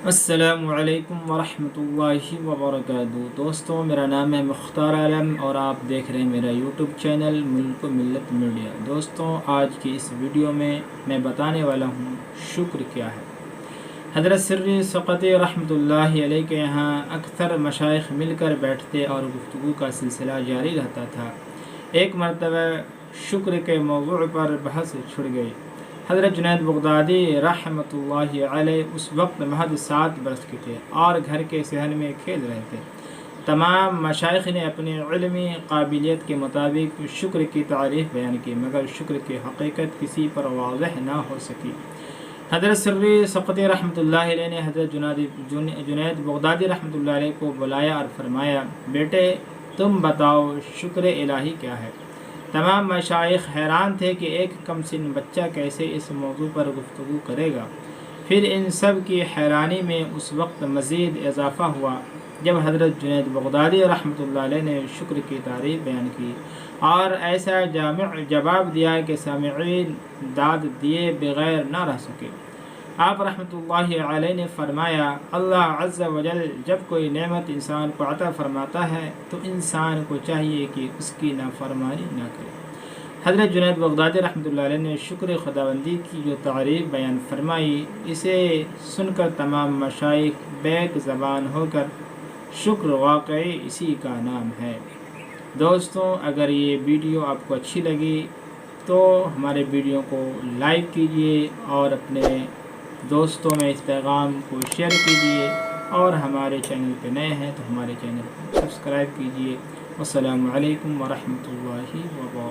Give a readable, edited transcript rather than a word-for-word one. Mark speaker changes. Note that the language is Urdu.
Speaker 1: السلام علیکم ورحمۃ اللہ وبرکاتہ۔ دوستوں، میرا نام ہے مختار عالم اور آپ دیکھ رہے ہیں میرا یوٹیوب چینل ملک و ملت میڈیا۔ دوستوں، آج کی اس ویڈیو میں بتانے والا ہوں شکر کیا ہے۔ حضرت سری سقطی رحمۃ اللہ علیہ کے یہاں اکثر مشائخ مل کر بیٹھتے اور گفتگو کا سلسلہ جاری رہتا تھا۔ ایک مرتبہ شکر کے موضوع پر بحث چھڑ گئی۔ حضرت جنید بغدادی رحمۃ اللہ علیہ اس وقت محض 7 برس کے تھے اور گھر کے صحن میں کھیل رہے تھے۔ تمام مشائخ نے اپنی علمی قابلیت کے مطابق شکر کی تعریف بیان کی، مگر شکر کی حقیقت کسی پر واضح نہ ہو سکی۔ حضرت سری سقطی رحمۃ اللہ علیہ نے حضرت جنید بغدادی رحمۃ اللہ علیہ کو بلایا اور فرمایا، بیٹے تم بتاؤ شکر الہی کیا ہے؟ تمام مشائخ حیران تھے کہ ایک کم سن بچہ کیسے اس موضوع پر گفتگو کرے گا۔ پھر ان سب کی حیرانی میں اس وقت مزید اضافہ ہوا جب حضرت جنید بغدادی رحمۃ اللہ علیہ نے شکر کی تعریف بیان کی اور ایسا جامع جواب دیا کہ سامعین داد دیے بغیر نہ رہ سکے۔ آپ رحمۃ اللہ علیہ نے فرمایا، اللہ عز و جل جب کوئی نعمت انسان کو عطا فرماتا ہے تو انسان کو چاہیے کہ اس کی نافرمانی نہ کرے۔ حضرت جنید بغدادی رحمۃ اللہ علیہ نے شکر خداوندی کی جو تعریف بیان فرمائی، اسے سن کر تمام مشائخ بیک زبان ہو کر شکر واقعی اسی کا نام ہے۔ دوستوں، اگر یہ ویڈیو آپ کو اچھی لگی تو ہمارے ویڈیو کو لائک کیجیے اور اپنے دوستوں میں اس پیغام کو شیئر کیجیے، اور ہمارے چینل پہ نئے ہیں تو ہمارے چینل کو سبسکرائب کیجیے۔ السلام علیکم ورحمۃ اللہ وبرکاتہ۔